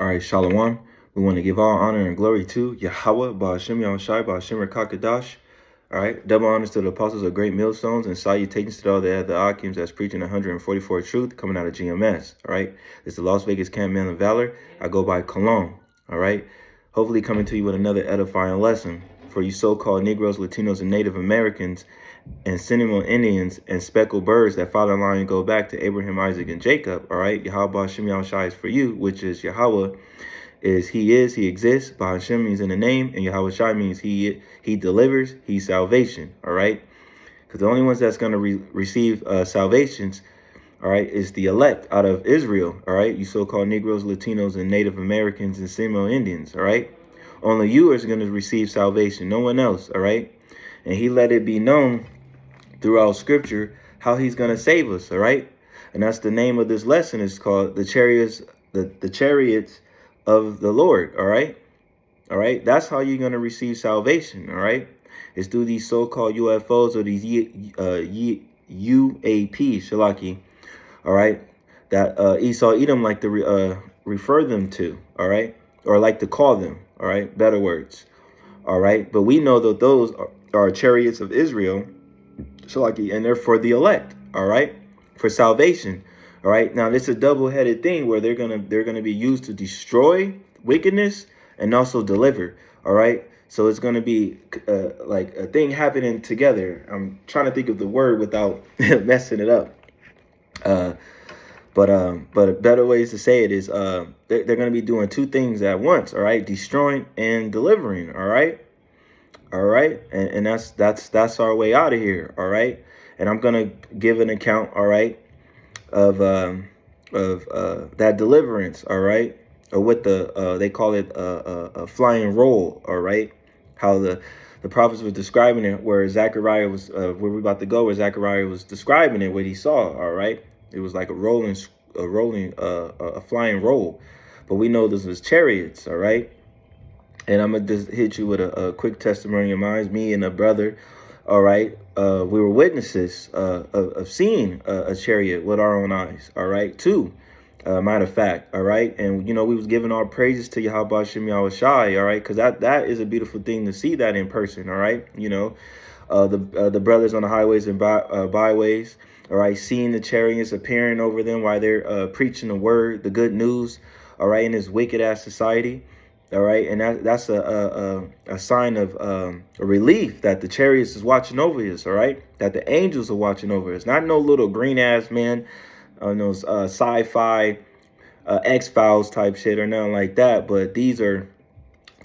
All right, Shalom. We want to give all honor and glory to Yahweh, Ba'ashem Yahushai, Ba'ashem Rakakadash. All right, double honors to the apostles of great millstones and salutations to all the other Akims that's preaching 144 truth coming out of GMS. All right, it's the Las Vegas Camp Man of Valor. I go by Cologne. All right, hopefully coming to you with another edifying lesson for you so-called Negroes, Latinos, and Native Americans and Seminole Indians and speckled birds that follow line and go back to Abraham, Isaac, and Jacob. All right, Yahweh Hashem Yahushai is for you, which is Yahweh is, he exists. Ba Hashem means in the name, and Yahweh Shai means he delivers, he's salvation. All right, because the only ones that's going to receive salvations, all right, is the elect out of Israel. All right, you so-called Negroes, Latinos, and Native Americans and Seminole Indians. All right, only you are going to receive salvation, no one else. All right, and he let it be known throughout scripture how he's going to save us. All right, and that's the name of this lesson. It's called the chARioTs, the chARioTs of the Lord. All right, that's how you're going to receive salvation. All right, it's through these so-called UFOs or these UAP Shalaki. All right, that Esau Edom like to refer them to. All right, or like to call them. All right, better words. All right, but we know that those are chARioTs of Israel, Shalaki, and they're for the elect. All right, for salvation. All right, now this is a double-headed thing where they're gonna be used to destroy wickedness and also deliver. All right, so it's gonna be like a thing happening together. I'm trying to think of the word without messing it up. But better ways to say it is they're going to be doing two things at once. All right, destroying and delivering. All right, and that's our way out of here. All right, and I'm going to give an account. All right, of that deliverance. All right, or what they call it a flying roll. All right, how the prophets were describing it, where Zechariah was where we're about to go, where Zechariah was describing it, what he saw. All right. It was like a flying roll, but we know this was chARioTs. All right, and I'm gonna just hit you with a quick testimony of mine. Me and a brother, all right, we were witnesses of seeing a chariot with our own eyes. All right, too. Matter of fact, all right, and we was giving our praises to Yahweh Hashem Yahushai. All right, because that is a beautiful thing to see that in person. All right, the brothers on the highways and byways. All right, seeing the chARioTs appearing over them while they're preaching the word, the good news. All right, in this wicked ass society. All right, and that's a sign of a relief that the chARioTs is watching over us. All right, that the angels are watching over us, not no little green ass man on those sci-fi X-Files type shit or nothing like that. But these are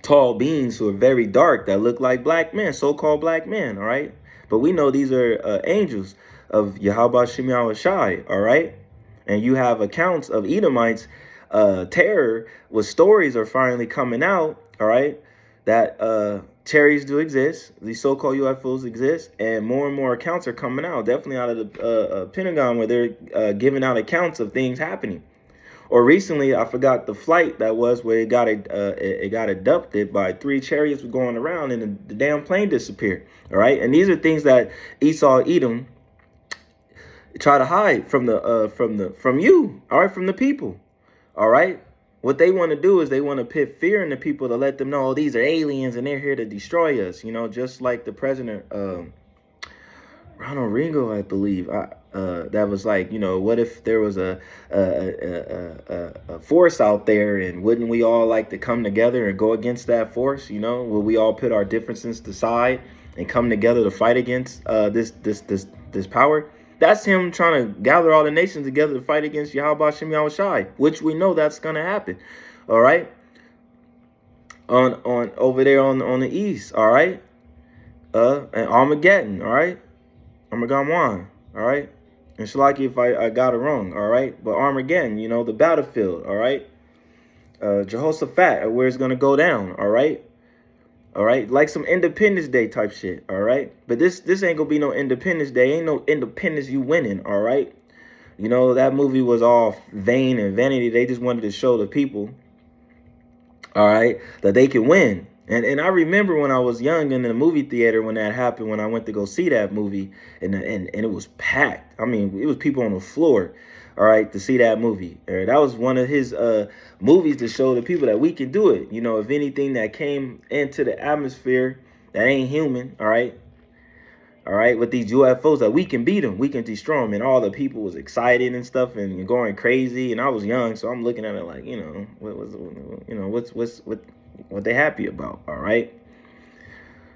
tall beings who are very dark that look like black men, so-called black men. All right, but we know these are angels of Yahweh Shem Yahushai. All right, and you have accounts of Edomites terror with stories are finally coming out. All right, that chARioTs do exist, these so-called UFOs exist, and more accounts are coming out, definitely out of the Pentagon, where they're giving out accounts of things happening. Or recently, I forgot the flight that was where it got abducted by 3 chARioTs were going around and the damn plane disappeared. All right, and these are things that Esau Edom try to hide from you. All right, from the people. All right, what they want to do is they want to put fear in the people to let them know, oh, these are aliens and they're here to destroy us. Just like the president Ronald Reagan, I believe, that was like, what if there was a force out there, and wouldn't we all like to come together and go against that force? Will we all put our differences aside and come together to fight against this power? That's him trying to gather all the nations together to fight against Yahweh Shem Yahushai, which we know that's going to happen. All right, on over there on the east. All right, and Armageddon. All right, Armageddon. All right, and Shalaki if I got it wrong. All right, but Armageddon, the battlefield. All right, Jehoshaphat, where it's going to go down. All right. All right, like some Independence Day type shit. All right, but this ain't gonna be no Independence Day. Ain't no independence you winning. All right, that movie was all vain and vanity. They just wanted to show the people, all right, that they can win. And I remember when I was young in the movie theater when that happened, when I went to go see that movie, and it was packed. I mean, it was people on the floor. all right, to see that movie. That was one of his movies to show the people that we can do it. You know, if anything that came into the atmosphere that ain't human, all right, with these UFOs, that we can beat them, we can destroy them. And all the people was excited and stuff and going crazy. And I was young, so I'm looking at it like, what they happy about, all right?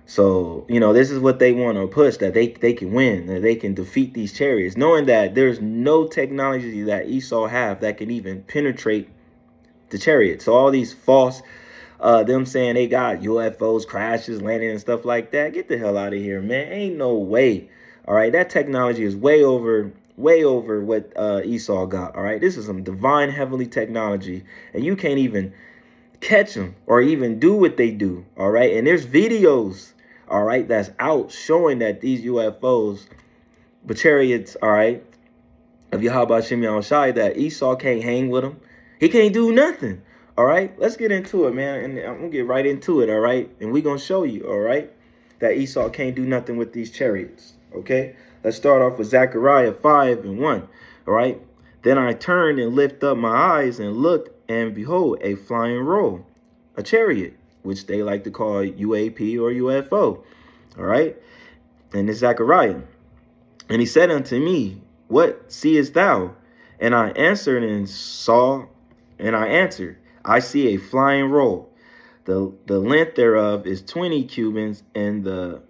So, this is what they want to push, that they can win, that they can defeat these chARioTs, knowing that there's no technology that Esau have that can even penetrate the chariot. So all these false, them saying they got UFOs, crashes, landing and stuff like that, get the hell out of here, man. Ain't no way. All right, that technology is way over what Esau got. All right, this is some divine heavenly technology, and you can't even catch them or even do what they do. All right, and there's videos, all right, that's out showing that these UFOs, the chARioTs, all right, of Yahweh Shem Shai, that Esau can't hang with them. He can't do nothing. All right, let's get into it, man. And I'm gonna get right into it. All right, and we're gonna show you, all right, that Esau can't do nothing with these chARioTs. Okay, let's start off with Zechariah 5:1. All right, then I turned and lifted up my eyes and looked, and behold, a flying roll, a chariot, which they like to call UAP or UFO. All right, and it's Zechariah. And he said unto me, what seest thou? And I answered I answered, I see a flying roll. The length thereof is 20 cubits, and the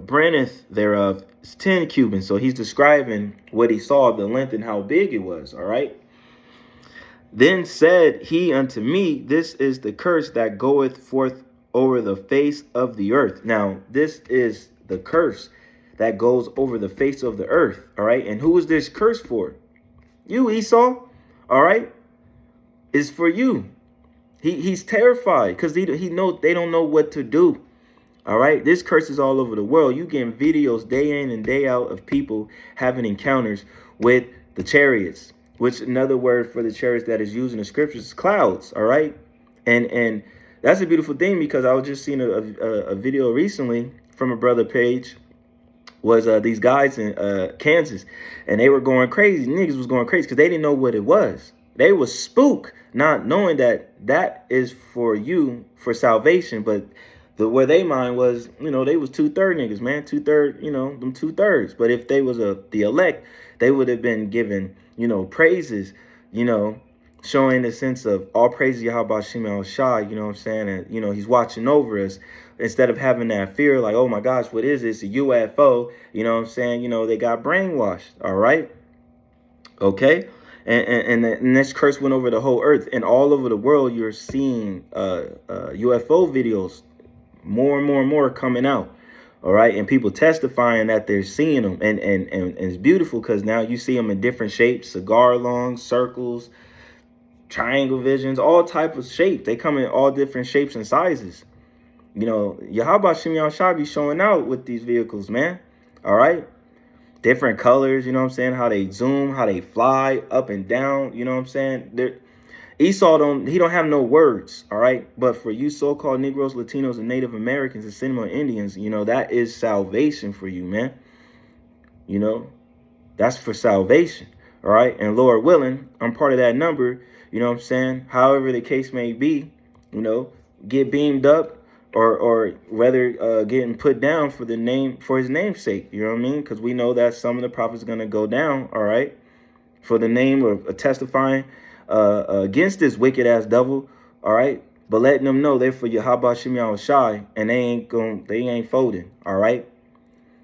breadth thereof is 10 cubits. So he's describing what he saw, the length and how big it was. All right. Then said he unto me, this is the curse that goeth forth over the face of the earth. Now, this is the curse that goes over the face of the earth. All right. And who is this curse for? You, Esau. All right. It's for you. He's terrified because he knows they don't know what to do. All right. This curse is all over the world. You getting videos day in and day out of people having encounters with the chARioTs, which another word for the chARioTs that is used in the scriptures is clouds. All right. And that's a beautiful thing, because I was just seeing a video recently from a brother page, was these guys in Kansas, and they were going crazy. Niggas was going crazy because they didn't know what it was. They was spooked, not knowing that is for you for salvation. But where they mind was, they was 2/3 niggas, man, 2/3, them 2/3. But if they was the elect, they would have been given, praises, showing the sense of all praise Yahweh Shem Shai, you know what I'm saying? And, he's watching over us, instead of having that fear like, oh my gosh, what is this? A UFO, you know what I'm saying? They got brainwashed. All right. Okay. And this curse went over the whole earth, and all over the world, you're seeing UFO videos more and more and more coming out. All right. And people testifying that they're seeing them. And it's beautiful because now you see them in different shapes, cigar longs, circles, triangle visions, all type of shapes. They come in all different shapes and sizes. Yahweh Shem Shai be showing out with these vehicles, man. All right. Different colors, you know what I'm saying? How they zoom, how they fly up and down, you know what I'm saying? Esau don't have no words, all right? But for you so-called Negroes, Latinos, and Native Americans and Seminole Indians, that is salvation for you, man. That's for salvation, all right? And Lord willing, I'm part of that number, you know what I'm saying? However the case may be, get beamed up, or whether getting put down for his name's sake, you know what I mean? Because we know that some of the prophets are going to go down, all right, for the name of testifying against this wicked ass devil, all right, but letting them know they're for Yahweh Shem Shai, and they ain't folding, all right.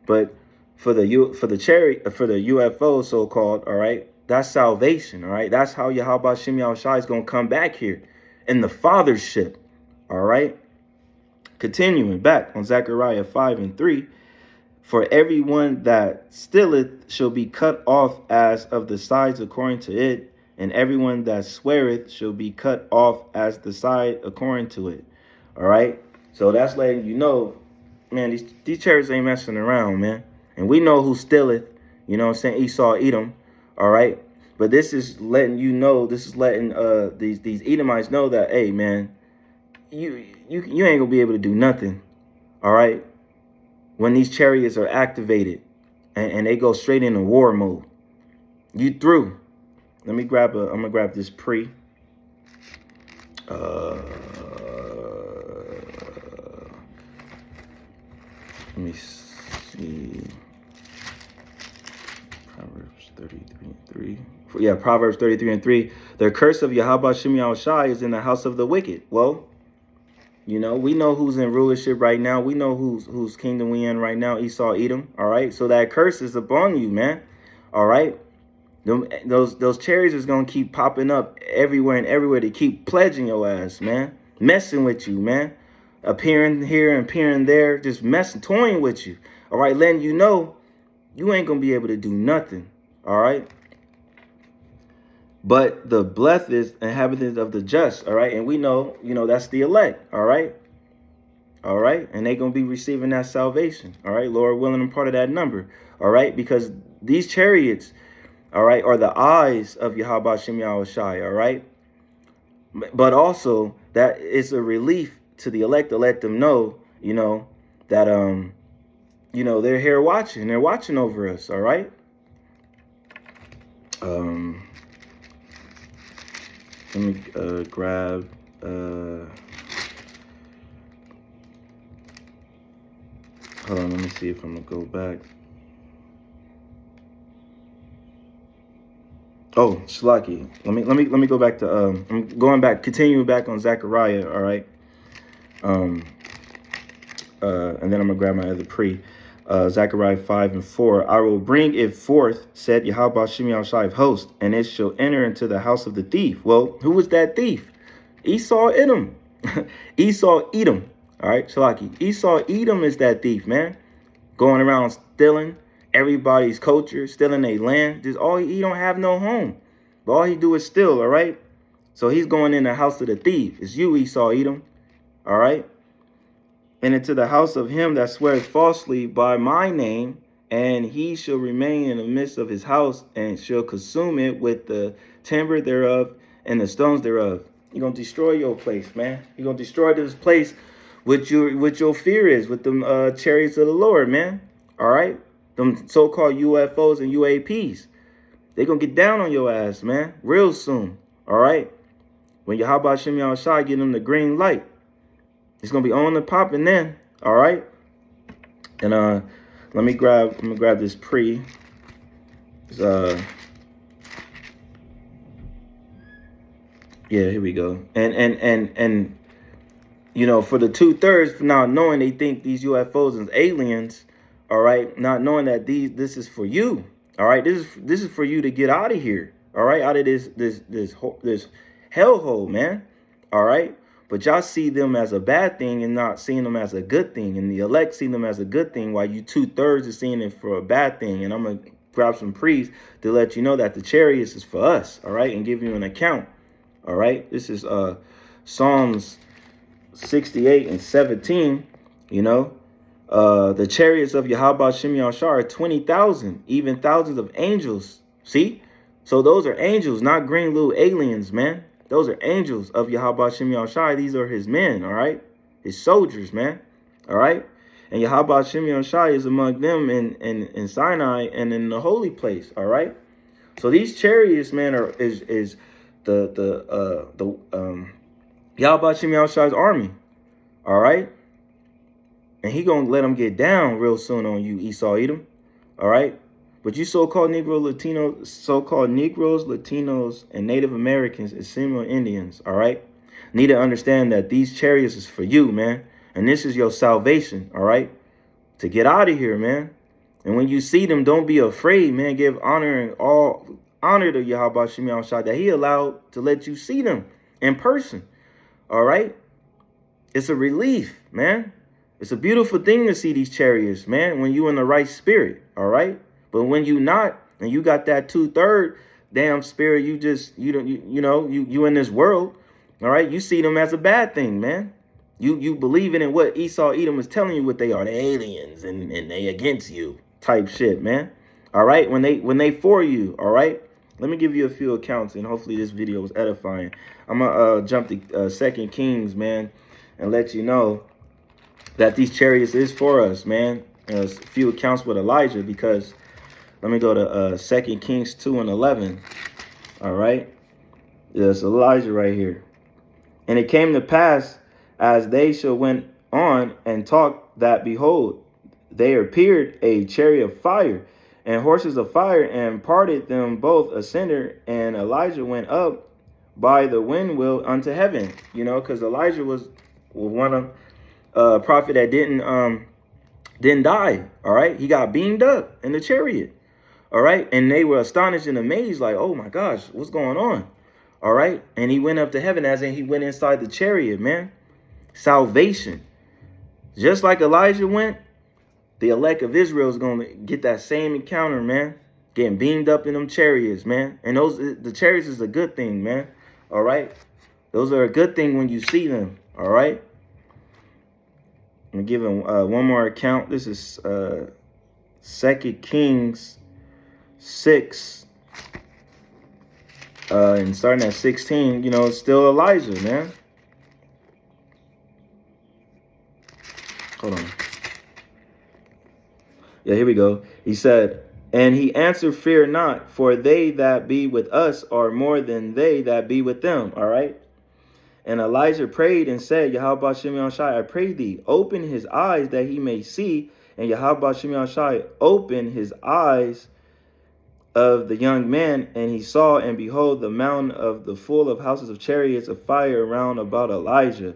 But for the UFO so called, all right, that's salvation, all right. That's how Yahweh Shem Shai is gonna come back here in the fathership, all right. Continuing back on Zechariah 5:3, for everyone that stealeth shall be cut off as of the sides according to it, and everyone that sweareth shall be cut off as the side according to it. All right. So that's letting you know, man, these chARioTs ain't messing around, man. And we know who stealeth, you know what I'm saying? Esau, Edom. All right. But this is letting you know, this is letting these Edomites know that, hey, man, you ain't gonna be able to do nothing. All right. When these chARioTs are activated and they go straight into war mode, you through. Let me grab I'm gonna grab this pre. Let me see. Proverbs 33:3. Yeah, Proverbs 33:3. The curse of Yahweh Shem Yahushai is in the house of the wicked. Well, you know, we know who's in rulership right now. We know whose kingdom we in right now, Esau, Edom. All right. So that curse is upon you, man. All right. Those chariots is gonna keep popping up everywhere and everywhere to keep pledging your ass, man. Messing with you, man. Appearing here and appearing there, just messing, toying with you. All right, letting you know you ain't gonna be able to do nothing. All right. But the blessed is inhabitants of the just. All right, and we know, that's the elect. All right. All right, and they're gonna be receiving that salvation. All right, Lord willing, I'm part of that number. All right, because these chariots, all right, are the eyes of Yahweh Shem Yahushai, all right? But also that it's a relief to the elect to let them know, that they're here watching. They're watching over us, all right? Let me grab hold on, let me see if I'm gonna go back. Oh, Shlaki. Let me go back to I'm going back, continuing back on Zechariah, all right. And then I'm gonna grab my other pre. Zechariah 5:4. I will bring it forth, said Yahweh Shem Yahushai of hosts, and it shall enter into the house of the thief. Well, who was that thief? Esau Edom. Esau Edom. All right, Shalaki. Esau Edom is that thief, man. Going around stealing everybody's culture, stealing their land. Just he don't have no home. But all he do is steal, all right? So he's going in the house of the thief. It's you, Esau Edom. All right? And into the house of him that swears falsely by my name, and he shall remain in the midst of his house, and shall consume it with the timber thereof and the stones thereof. You're gonna destroy your place, man. You're gonna destroy this place with your fear is, with them chariots of the Lord, man. All right? Them so-called UFOs and UAPs. They're gonna get down on your ass, man, real soon. All right? When Yahweh Shem Yahushai give them the green light. It's gonna be on and popping then. All right? And let me grab this pre. Yeah, here we go. And for the 2/3, for not knowing they think these UFOs and aliens, all right, not knowing that this is for you, all right, this is for you to get out of here, all right, out of this hellhole, man, all right. But y'all see them as a bad thing and not seeing them as a good thing, and the elect see them as a good thing, while you 2/3 are seeing it for a bad thing. And I'm gonna grab some priests to let you know that the chariots is for us, all right, and give you an account, all right. This is Psalms 68:17, the chariots of Yahweh Shem Yahushai are 20,000, even thousands of angels. See? So those are angels, not green little aliens, man. Those are angels of Yahweh Shem Yahushai. These are his men, all right? His soldiers, man. All right? And Yahweh Shem Yahushai is among them in Sinai and in the holy place, all right? So these chariots, man, is the Yahweh Shem Yahushua's army, all right? And he gonna let them get down real soon on you, Esau Edom, all right? But you so-called Negroes, Latinos, and Native Americans and Seminole Indians, all right, need to understand that these chariots is for you, man. And this is your salvation, all right, to get out of here, man. And when you see them, don't be afraid, man. Give honor and all honor to Yahweh Shem Yahushai that he allowed to let you see them in person, all right? It's a relief, man. It's a beautiful thing to see these chariots, man, when you in the right spirit, all right? But when you not, and you got that 2/3 damn spirit, you in this world, all right? You see them as a bad thing, man. You believing in what Esau Edom is telling you what they are, the aliens, and they against you type shit, man. All right, when they for you, all right? Let me give you a few accounts, and hopefully this video was edifying. I'm gonna jump to 2 Kings, man, and let you know that these chariots is for us, man. There's a few accounts with Elijah, because let me go to 2 Kings 2:11. All right. Yes, Elijah right here. And it came to pass, as they shall went on and talked, that behold, there appeared a chariot of fire and horses of fire, and parted them both asunder. And Elijah went up by the windmill unto heaven. You know, because Elijah was one of prophet that didn't die. All right, he got beamed up in the chariot. All right, and they were astonished and amazed, like, oh my gosh, what's going on? All right, and he went up to heaven, as in he went inside the chariot, man. Salvation. Just like Elijah went, the elect of Israel is going to get that same encounter, man. Getting beamed up in them chariots, man. And the chariots is a good thing, man. All right. Those are a good thing when you see them. All right. I'm giving one more account. This is 2 Kings 6. And starting at 16, you know, it's still Elijah, man. Hold on. Yeah, here we go. He said, and he answered, fear not, for they that be with us are more than they that be with them. All right. And Elijah prayed and said, Yahweh Shimei Shai, I pray thee, open his eyes that he may see. And Yahweh Shimei Shai opened his eyes of the young man, and he saw, and behold, the mountain of the full of houses of chariots of fire around about Elijah.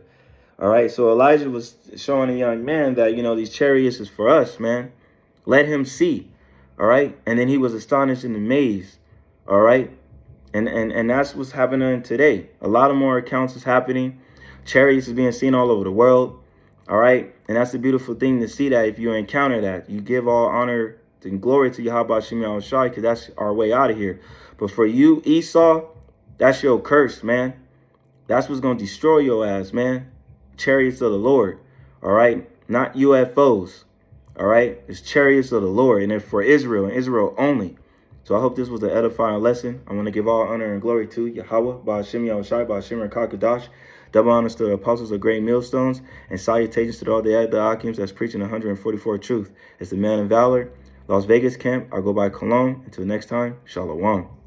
All right. So Elijah was showing the young man that, you know, these chariots is for us, man. Let him see. All right. And then he was astonished and amazed. All right. And that's what's happening today. A lot of more accounts is happening. Chariots is being seen all over the world. All right. And that's the beautiful thing to see, that if you encounter that, you give all honor and glory to Yahweh Shimei Shai, because that's our way out of here. But for you, Esau, that's your curse, man. That's what's going to destroy your ass, man. Chariots of the Lord. All right. Not UFOs. All right. It's chariots of the Lord. And they're for Israel and Israel only. So I hope this was an edifying lesson. I want to give all honor and glory to Yahweh, Ba'ashem Yahushai, Ba'ashem Rakakadash. Double honors to the apostles of great millstones, and salutations to all the Akims that's preaching 144 truth. It's the man of valor, Las Vegas camp. I'll go by Cologne. Until next time, Shalom.